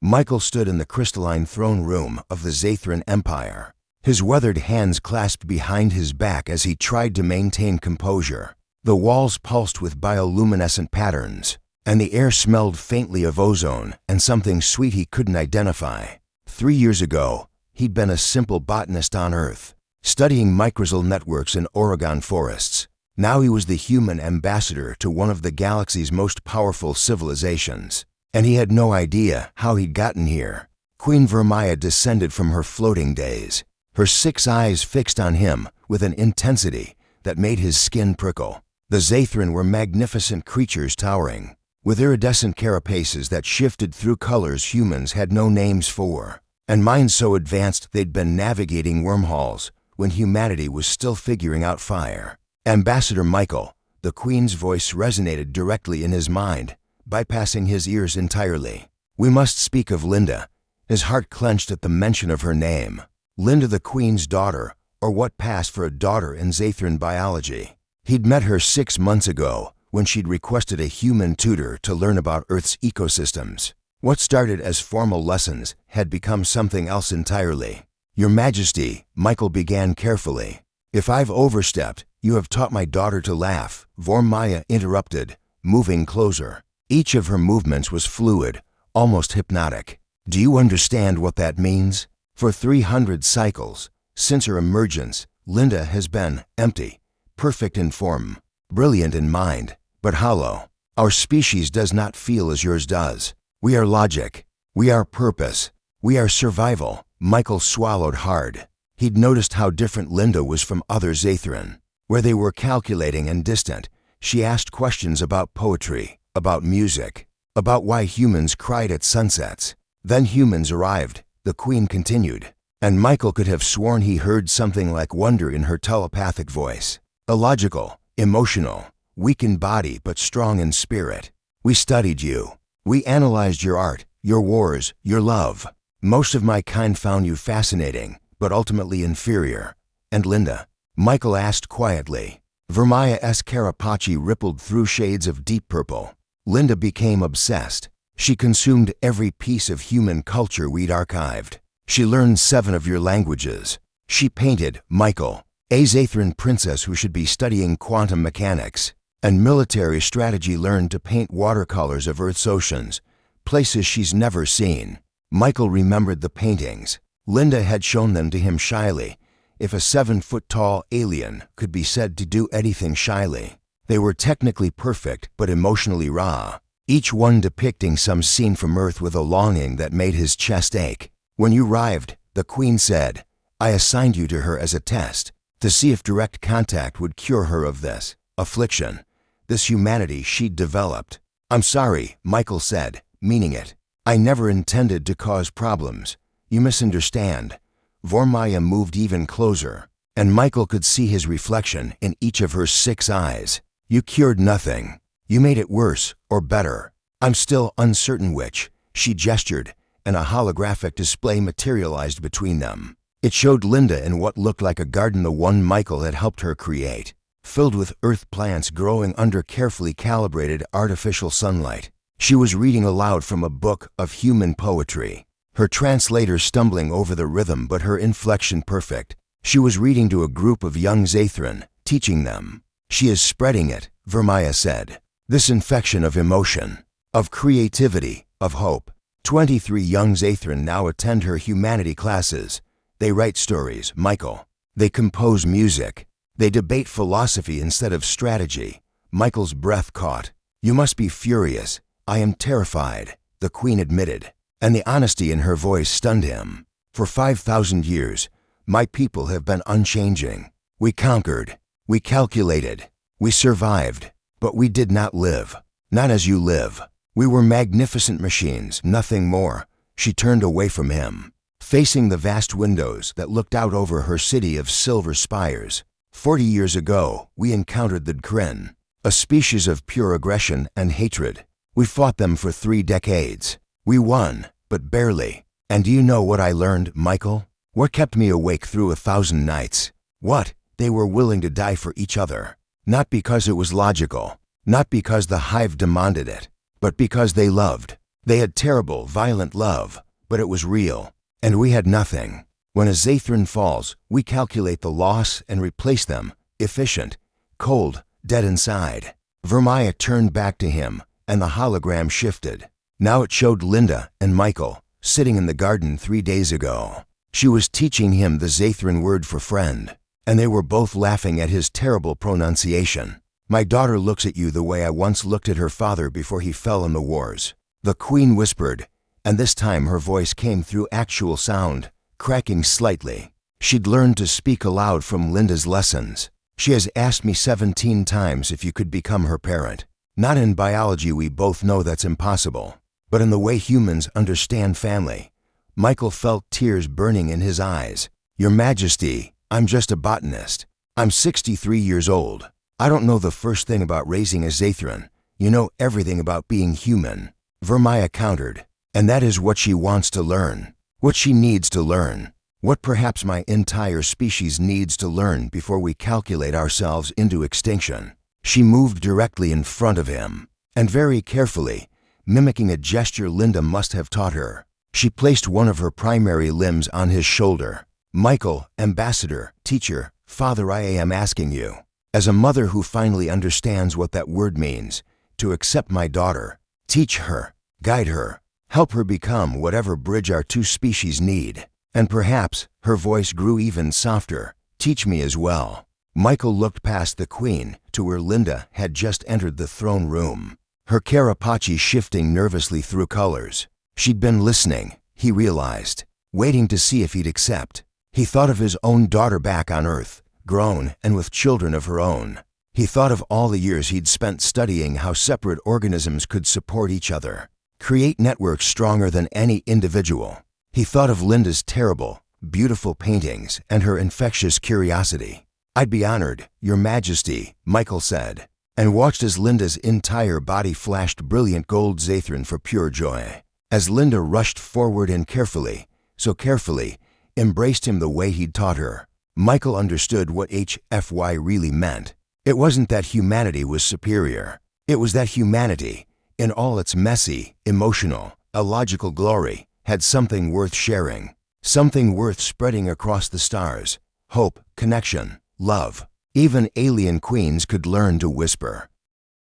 Michael stood in the crystalline throne room of the Zathran Empire, his weathered hands clasped behind his back as he tried to maintain composure. The walls pulsed with bioluminescent patterns, and the air smelled faintly of ozone and something sweet he couldn't identify. 3 years ago, he'd been a simple botanist on Earth, studying mycorrhizal networks in Oregon forests. Now he was the human ambassador to one of the galaxy's most powerful civilizations, and he had no idea how he'd gotten here. Queen Vermaya descended from her floating days, her 6 eyes fixed on him with an intensity that made his skin prickle. The Zathran were magnificent creatures towering, with iridescent carapaces that shifted through colors humans had no names for, and minds so advanced they'd been navigating wormholes when humanity was still figuring out fire. Ambassador Michael, the Queen's voice resonated directly in his mind, bypassing his ears entirely. We must speak of Linda. His heart clenched at the mention of her name. Linda, the Queen's daughter, or what passed for a daughter in Zathran biology. He'd met her 6 months ago when she'd requested a human tutor to learn about Earth's ecosystems. What started as formal lessons had become something else entirely. Your Majesty, Michael began carefully. If I've overstepped, you have taught my daughter to laugh, Vermaya interrupted, moving closer. Each of her movements was fluid, almost hypnotic. Do you understand what that means? For 300 cycles, since her emergence, Linda has been empty, perfect in form, brilliant in mind, but hollow. Our species does not feel as yours does. We are logic. We are purpose. We are survival. Michael swallowed hard. He'd noticed how different Linda was from other Zathran. Where they were calculating and distant, she asked questions about poetry, about music, about why humans cried at sunsets. Then humans arrived, the Queen continued, and Michael could have sworn he heard something like wonder in her telepathic voice. Illogical, emotional, weak in body but strong in spirit. We studied you. We analyzed your art, your wars, your love. Most of my kind found you fascinating, but ultimately inferior. And Linda? Michael asked quietly. Vermaya's carapace rippled through shades of deep purple. Linda became obsessed. She consumed every piece of human culture we'd archived. She learned 7 of your languages. She painted Michael, a Zathran princess who should be studying quantum mechanics, and military strategy, learned to paint watercolors of Earth's oceans, places she's never seen. Michael remembered the paintings. Linda had shown them to him shyly. If a 7-foot-tall alien could be said to do anything shyly, they were technically perfect but emotionally raw, each one depicting some scene from Earth with a longing that made his chest ache. When you arrived, the Queen said, I assigned you to her as a test, to see if direct contact would cure her of this affliction, this humanity she'd developed. I'm sorry, Michael said, meaning it. I never intended to cause problems. You misunderstand. Vermaya moved even closer, and Michael could see his reflection in each of her 6 eyes. You cured nothing. You made it worse, or better. I'm still uncertain which. She gestured, and a holographic display materialized between them. It showed Linda in what looked like a garden, the one Michael had helped her create, filled with earth plants growing under carefully calibrated artificial sunlight. She was reading aloud from a book of human poetry, her translator stumbling over the rhythm but her inflection perfect. She was reading to a group of young Zathran, teaching them. She is spreading it, Vermaya said. This infection of emotion, of creativity, of hope. 23 young Zathran now attend her humanity classes. They write stories, Michael. They compose music. They debate philosophy instead of strategy. Michael's breath caught. You must be furious. I am terrified, the Queen admitted, and the honesty in her voice stunned him. For 5,000 years, my people have been unchanging. We conquered. We calculated. We survived. But we did not live. Not as you live. We were magnificent machines, nothing more. She turned away from him, facing the vast windows that looked out over her city of silver spires. 40 years ago, we encountered the Kryn, a species of pure aggression and hatred. We fought them for 3 decades. We won, but barely. And do you know what I learned, Michael? What kept me awake through 1,000 nights? What? They were willing to die for each other. Not because it was logical, not because the hive demanded it, but because they loved. They had terrible, violent love, but it was real, and we had nothing. When a Zathran falls, we calculate the loss and replace them, efficient, cold, dead inside. Vermaya turned back to him, and the hologram shifted. Now it showed Linda and Michael, sitting in the garden 3 days ago. She was teaching him the Zathran word for friend, and they were both laughing at his terrible pronunciation. My daughter looks at you the way I once looked at her father before he fell in the wars. The queen whispered, and this time her voice came through actual sound, cracking slightly. She'd learned to speak aloud from Linda's lessons. She has asked me 17 times if you could become her parent. Not in biology, we both know that's impossible, but in the way humans understand family. Michael felt tears burning in his eyes. Your Majesty, I'm just a botanist. I'm 63 years old. I don't know the first thing about raising a Zathran. You know everything about being human. Vermaya countered, and that is what she wants to learn. What she needs to learn. What perhaps my entire species needs to learn before we calculate ourselves into extinction. She moved directly in front of him, and very carefully, mimicking a gesture Linda must have taught her. She placed one of her primary limbs on his shoulder. Michael, ambassador, teacher, father, I am asking you, as a mother who finally understands what that word means, to accept my daughter. Teach her, guide her, help her become whatever bridge our two species need. And perhaps, her voice grew even softer, teach me as well. Michael looked past the queen to where Linda had just entered the throne room, her carapace shifting nervously through colors. She'd been listening, he realized, waiting to see if he'd accept. He thought of his own daughter back on Earth, grown and with children of her own. He thought of all the years he'd spent studying how separate organisms could support each other, create networks stronger than any individual. He thought of Linda's terrible, beautiful paintings and her infectious curiosity. I'd be honored, Your Majesty, Michael said, and watched as Linda's entire body flashed brilliant gold Zathran for pure joy. As Linda rushed forward and carefully, so carefully, embraced him the way he'd taught her, Michael understood what HFY really meant. It wasn't that humanity was superior. It was that humanity, in all its messy, emotional, illogical glory, had something worth sharing, something worth spreading across the stars. Hope, connection, love. Even alien queens could learn to whisper.